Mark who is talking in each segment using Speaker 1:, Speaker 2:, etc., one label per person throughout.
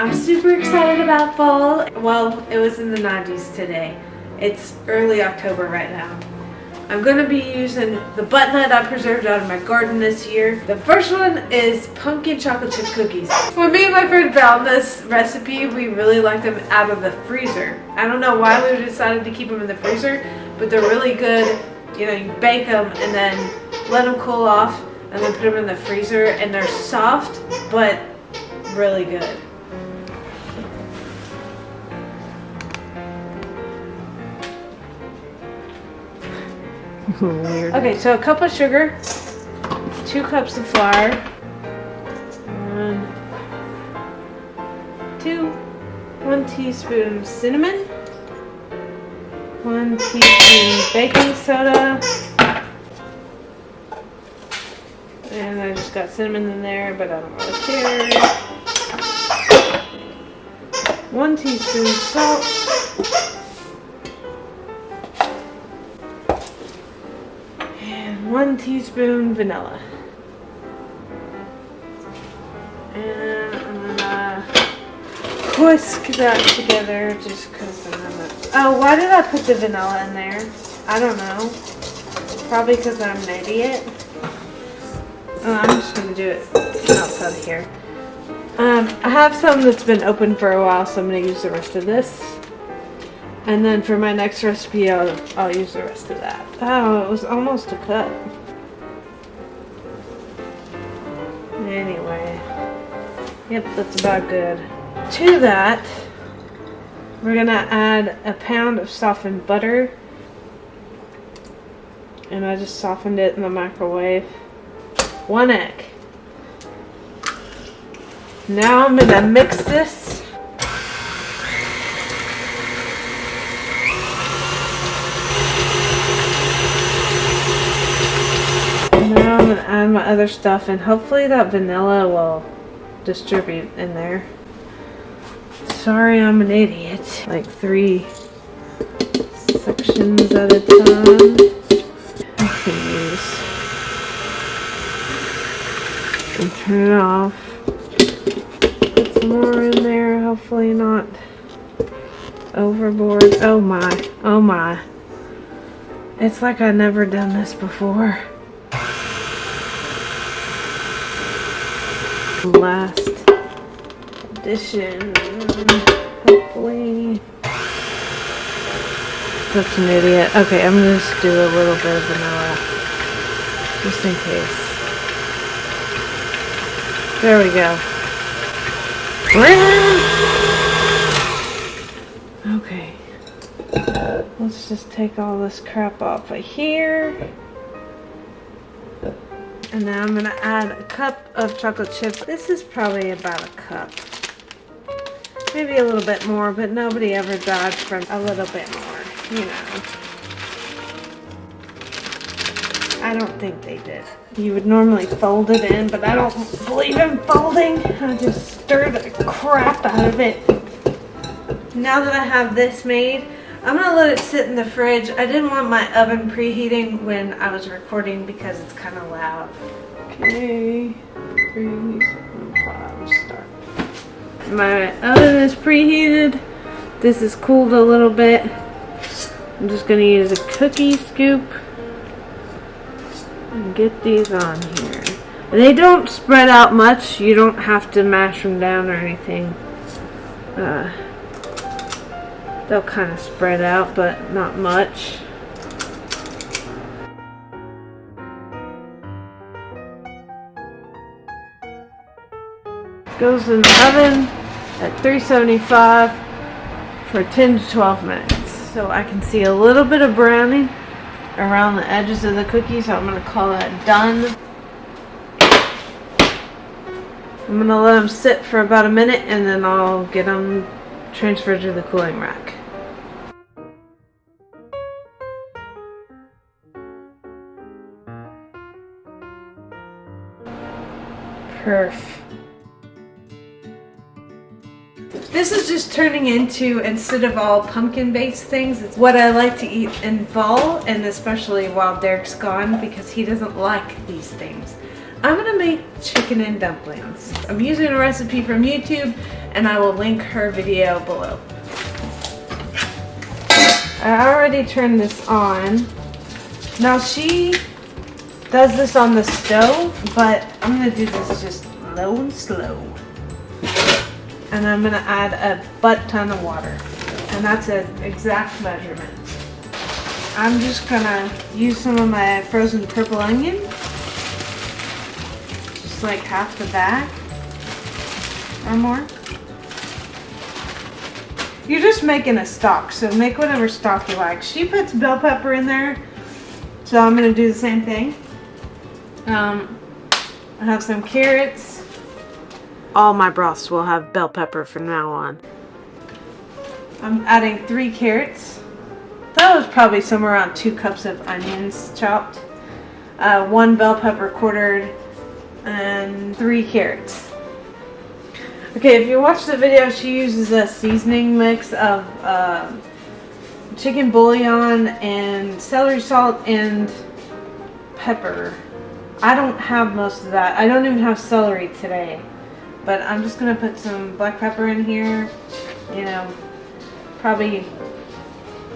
Speaker 1: I'm super excited about fall. Well, it was in the 90s today. It's early October right now. I'm going to be using the butternut I preserved out of my garden this year. The first one is pumpkin chocolate chip cookies. When me and my friend found this recipe, we really liked them out of the freezer. I don't know why we decided to keep them in the freezer, but they're really good. You know, you bake them and then let them cool off and then put them in the freezer, and they're soft but really good.
Speaker 2: Weird.
Speaker 1: Okay, so a cup of sugar, 2 cups of flour, 1 teaspoon cinnamon, 1 teaspoon baking soda, and I just got cinnamon in there, but I don't really care. 1 teaspoon salt. And 1 teaspoon vanilla. And I'm gonna whisk that together just because I'm gonna... Oh, why did I put the vanilla in there? I don't know. Probably because I'm an idiot. Oh, I'm just gonna do it outside of here. I have some that's been open for a while, so I'm gonna use the rest of this. And then for my next recipe, I'll use the rest of that. Oh, it was almost a cup. Anyway. Yep, that's about good. To that, we're gonna add a pound of softened butter. And I just softened it in the microwave. 1 egg. Now I'm gonna mix this. Now I'm going to add my other stuff, and hopefully that vanilla will distribute in there. Sorry, I'm an idiot. Like 3 sections at a time. I can use. And turn it off. Put some more in there, hopefully not overboard. Oh my, oh my. It's like I've never done this before. Last addition, hopefully. Such an idiot. Okay, I'm gonna just do a little bit of vanilla, just in case. There we go. Okay, let's just take all this crap off of here. And now I'm going to add a cup of chocolate chips. This is probably about a cup. Maybe a little bit more, but nobody ever died from a little bit more, you know. I don't think they did. You would normally fold it in, but I don't believe in folding. I just stir the crap out of it. Now that I have this made, I'm going to let it sit in the fridge. I didn't want my oven preheating when I was recording because it's kind of loud. Okay, 3, 2, 5, start. My oven is preheated. This has cooled a little bit. I'm just going to use a cookie scoop and get these on here. They don't spread out much. You don't have to mash them down or anything. They'll kind of spread out, but not much. Goes in the oven at 375 for 10 to 12 minutes. So I can see a little bit of browning around the edges of the cookie, so I'm going to call that done. I'm going to let them sit for about a minute, and then I'll get them transferred to the cooling rack. Perf. This is just turning into, instead of all pumpkin-based things, it's what I like to eat in fall, and especially while Derek's gone, because he doesn't like these things. I'm gonna make chicken and dumplings. I'm using a recipe from YouTube and I will link her video below. I already turned this on. Now she does this on the stove, but I'm gonna do this just low and slow. And I'm gonna add a butt ton of water. And that's an exact measurement. I'm just gonna use some of my frozen purple onion. Just like half the bag or more. You're just making a stock, so make whatever stock you like. She puts bell pepper in there, so I'm gonna do the same thing. I have some carrots. All my broths will have bell pepper from now on. I'm adding 3 carrots. That was probably somewhere around 2 cups of onions chopped. 1 bell pepper quartered, and 3 carrots. Okay, if you watch the video, she uses a seasoning mix of chicken bouillon and celery salt and pepper. I don't have most of that. I don't even have celery today. But I'm just going to put some black pepper in here. You know, probably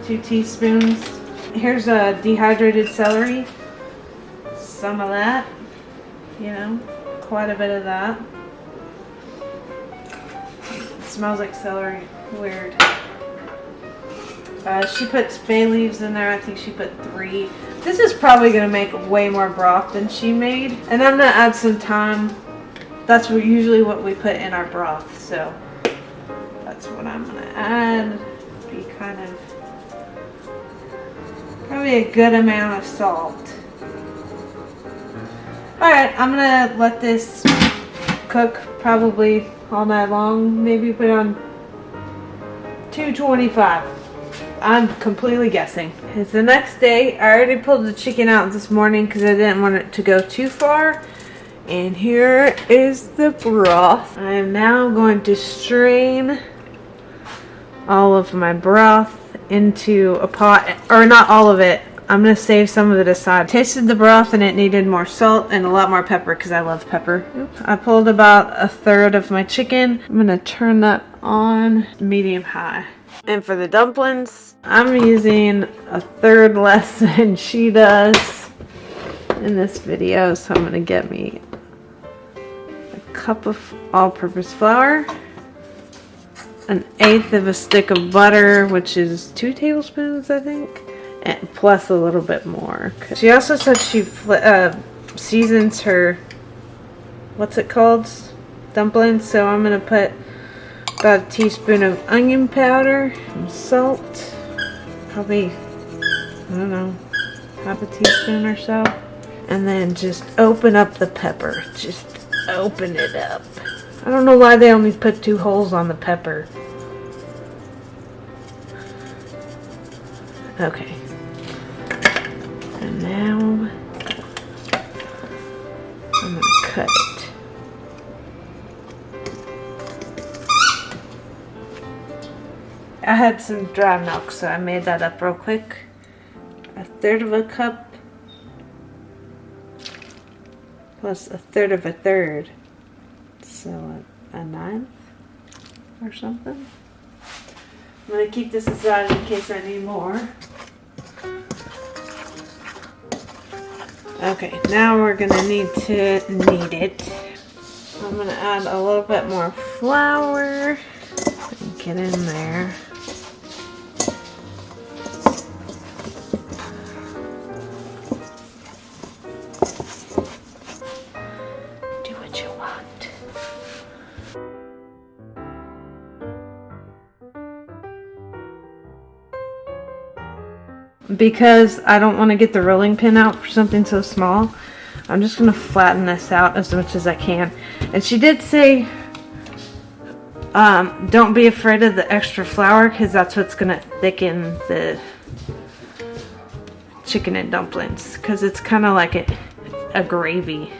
Speaker 1: 2 teaspoons. Here's a dehydrated celery. Some of that. You know, quite a bit of that. Smells like celery. Weird. She puts bay leaves in there. I think she put 3. This is probably going to make way more broth than she made. And I'm going to add some thyme. That's usually what we put in our broth. So that's what I'm going to add. Be kind of probably a good amount of salt. Alright, I'm going to let this cook probably all night long. Maybe put it on 225. I'm completely guessing. It's the next day. I already pulled the chicken out this morning because I didn't want it to go too far. And here is the broth. I am now going to strain all of my broth into a pot, or not all of it. I'm going to save some of it aside. Tasted the broth and it needed more salt and a lot more pepper because I love pepper. Oops. I pulled about 1/3 of my chicken. I'm going to turn that on medium high. And for the dumplings, I'm using 1/3 less than she does in this video. So I'm going to get me a cup of all-purpose flour, 1/8 of a stick of butter, which is 2 tablespoons, I think. And plus a little bit more. She also said she seasons her, what's it called? Dumplings. So I'm going to put about 1 teaspoon of onion powder, some salt, probably, I don't know, 1/2 teaspoon or so. And then just open up the pepper. Just open it up. I don't know why they only put 2 holes on the pepper. Okay. And now I'm going to cut it. I had some dry milk, so I made that up real quick. 1/3 of a cup plus 1/3 of a third. So a 1/9 or something. I'm going to keep this aside in case I need more. Okay, now we're going to need to knead it. I'm going to add a little bit more flour. Get in there. Do what you want. Because I don't want to get the rolling pin out for something so small, I'm just going to flatten this out as much as I can. And she did say, don't be afraid of the extra flour because that's what's going to thicken the chicken and dumplings. Because it's kind of like a gravy.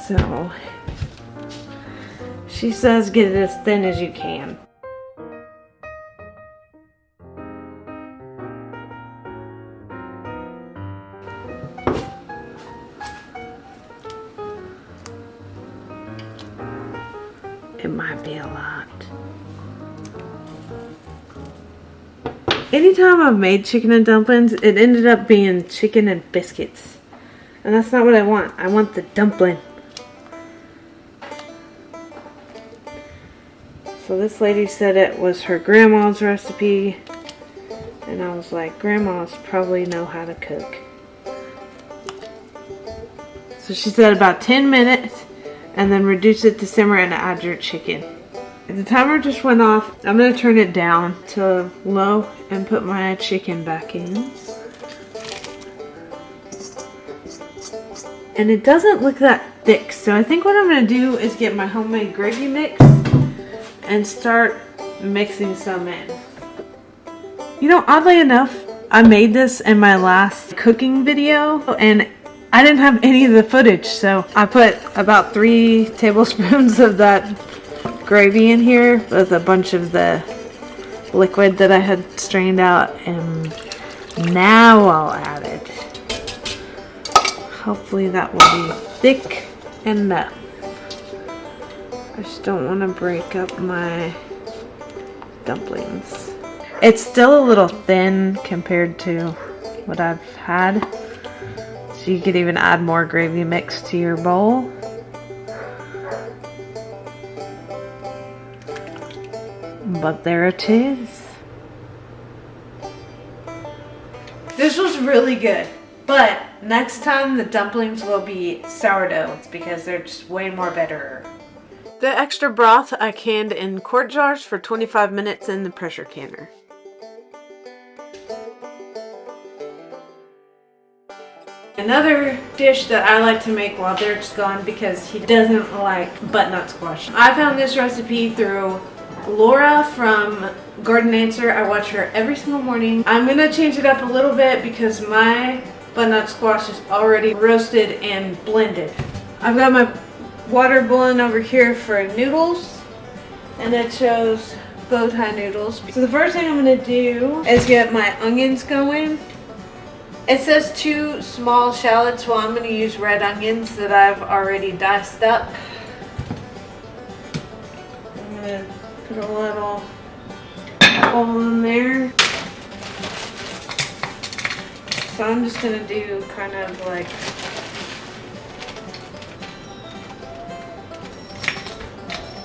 Speaker 1: So, she says get it as thin as you can. it might be a lot. Anytime I've made chicken and dumplings, it ended up being chicken and biscuits. And that's not what I want. I want the dumpling. So this lady said it was her grandma's recipe. And I was like, grandmas probably know how to cook. So she said about 10 minutes and then reduce it to simmer and add your chicken. The timer just went off. I'm going to turn it down to low and put my chicken back in. And it doesn't look that thick, so I think what I'm going to do is get my homemade gravy mix and start mixing some in. You know, oddly enough, I made this in my last cooking video and I didn't have any of the footage, so I put about 3 tablespoons of that gravy in here with a bunch of the liquid that I had strained out, and now I'll add it. Hopefully that will be thick enough. I just don't want to break up my dumplings. It's still a little thin compared to what I've had. So you could even add more gravy mix to your bowl. But there it is. This was really good. But next time the dumplings will be sourdough because they're just way more better. The extra broth I canned in quart jars for 25 minutes in the pressure canner. Another dish that I like to make while Derek's gone because he doesn't like butternut squash. I found this recipe through Laura from Garden Answer. I watch her every single morning. I'm going to change it up a little bit because my butternut squash is already roasted and blended. I've got my water boiling over here for noodles, and it shows bow tie noodles. So the first thing I'm going to do is get my onions going. It says 2 small shallots, well I'm going to use red onions that I've already diced up. I'm going to put a little hole in there. So I'm just going to do kind of like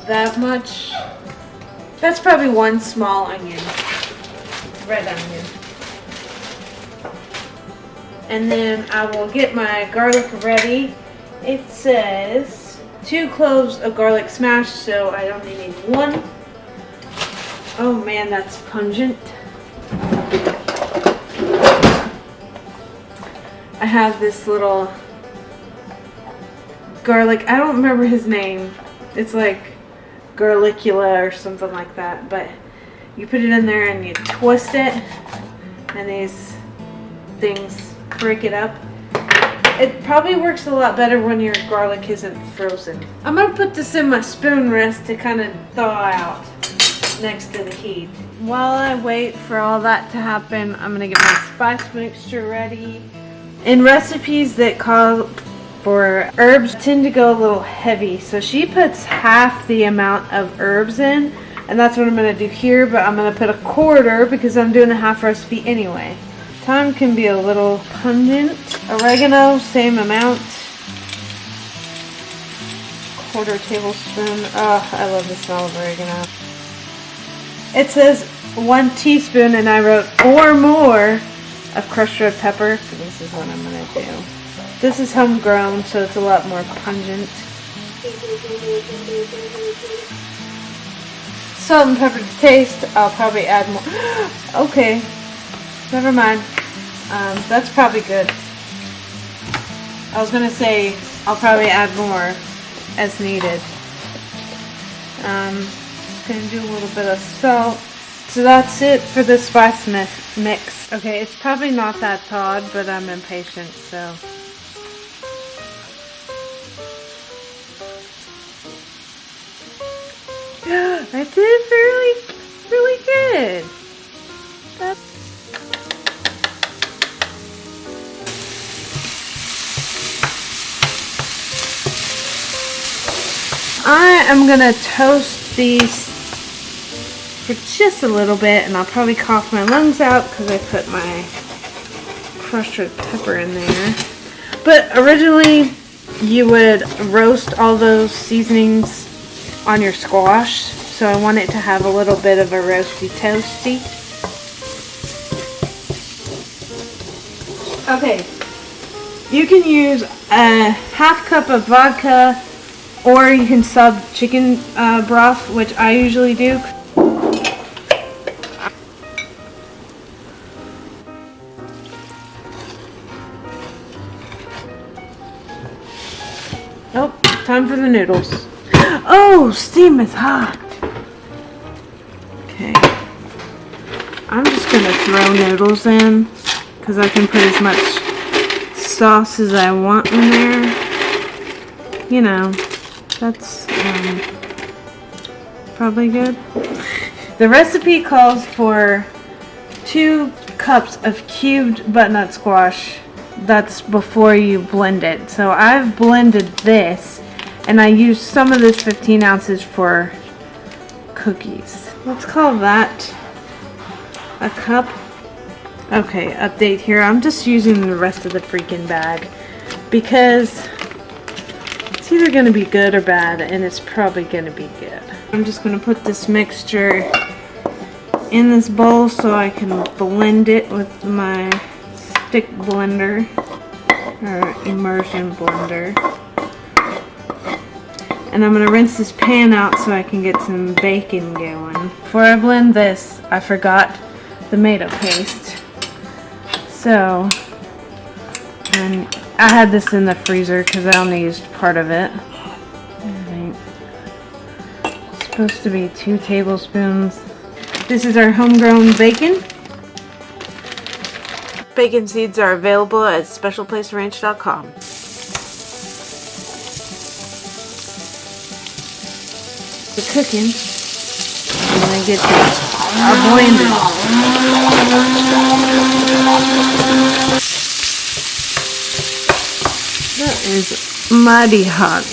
Speaker 1: that much. That's probably 1 small onion, red onion. And then I will get my garlic ready. It says 2 cloves of garlic smashed, so I only need 1. Oh man, that's pungent. I have this little garlic, I don't remember his name. It's like 𝐥𝐢𝐤𝐤 or something like that, but you put it in there and you twist it and these things break it up. It probably works a lot better when your garlic isn't frozen. I'm going to put this in my spoon rest to kind of thaw out next to the heat. While I wait for all that to happen, I'm going to get my spice mixture ready. In recipes that call for herbs, tend to go a little heavy, so she puts half the amount of herbs in, and that's what I'm going to do here, but I'm going to put a quarter because I'm doing a half recipe anyway. Thyme can be a little pungent. Oregano, same amount. 1/4 tablespoon. Oh, I love the smell of oregano. It says 1 teaspoon and I wrote or more of crushed red pepper. So this is what I'm going to do. This is homegrown, so it's a lot more pungent. Salt and pepper to taste. I'll probably add more. Okay. Never mind. That's probably good. I was going to say I'll probably add more as needed. Going to do a little bit of salt. So that's it for the spice mix. Okay, it's probably not that thawed, but I'm impatient, so. I did really, really good. That's I am gonna toast these for just a little bit, and I'll probably cough my lungs out because I put my crushed red pepper in there. But originally, you would roast all those seasonings on your squash, so I want it to have a little bit of a roasty toasty. Okay, you can use a half cup of vodka, or you can sub chicken broth, which I usually do. Oh, time for the noodles. Oh, steam is hot. Okay. I'm just going to throw noodles in because I can put as much sauce as I want in there. You know, that's probably good. The recipe calls for 2 cups of cubed butternut squash. That's before you blend it. So I've blended this, and I used some of this 15 ounces for cookies. Let's call that a cup. Okay, update here. I'm just using the rest of the freaking bag because it's either going to be good or bad, and it's probably going to be good. I'm just going to put this mixture in this bowl so I can blend it with my stick blender or immersion blender. And I'm going to rinse this pan out so I can get some bacon going. Before I blend this, I forgot the tomato paste. So, and I had this in the freezer because I only used part of it. It's supposed to be 2 tablespoons. This is our homegrown bacon. Bacon seeds are available at specialplaceranch.com. The cooking, and I get our blender. That is mighty hot.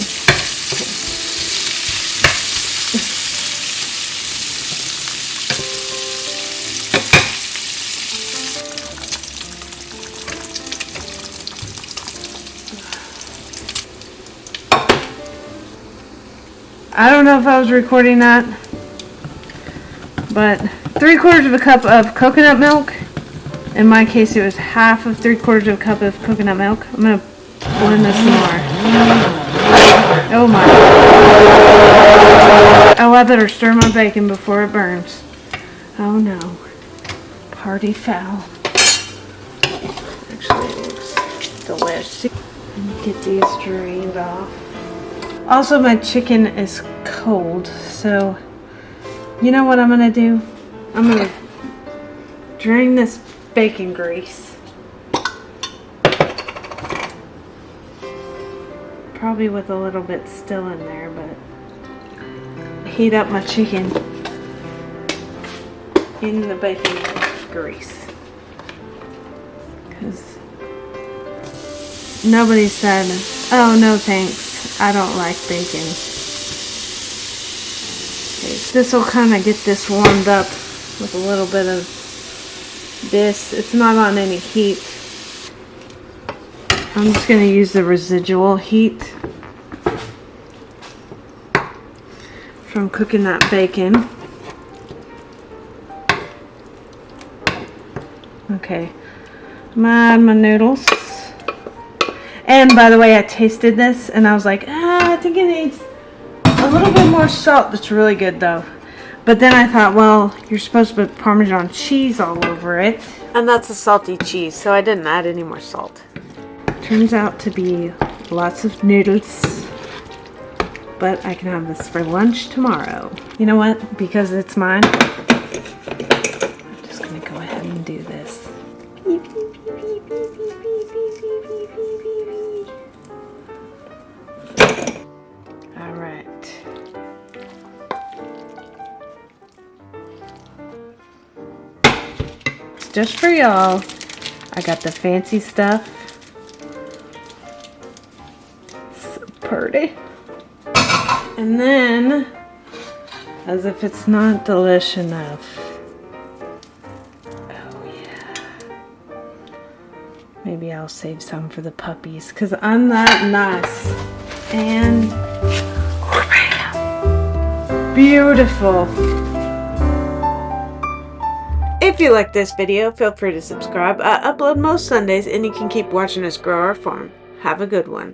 Speaker 1: I don't know if I was recording that, but 3/4 of a cup of coconut milk. In my case, it was half of 3/4 of a cup of coconut milk. I'm gonna blend this some more. Oh my! Oh, I better stir my bacon before it burns. Oh no! Party foul. Actually, it looks delicious. Get these drained off. Also, my chicken is cold, so you know what I'm gonna do? I'm gonna drain this bacon grease. Probably with a little bit still in there, but heat up my chicken in the bacon grease. Because nobody said, oh no thanks, I don't like bacon. Okay, this will kind of get this warmed up with a little bit of this. It's not on any heat. I'm just going to use the residual heat from cooking that bacon. Okay, I'm gonna add my noodles. And by the way, I tasted this and I was like, I think it needs a little bit more salt. That's really good though. But then I thought, well, you're supposed to put Parmesan cheese all over it. And that's a salty cheese, so I didn't add any more salt. Turns out to be lots of noodles. But I can have this for lunch tomorrow. You know what? Because it's mine, I'm just gonna go ahead and do this. Alright. It's just for y'all. I got the fancy stuff. So pretty. And then, as if it's not delish enough. Oh yeah. Maybe I'll save some for the puppies because I'm that nice. And beautiful. If you like this video, feel free to subscribe. I upload most Sundays and you can keep watching us grow our farm. Have a good one.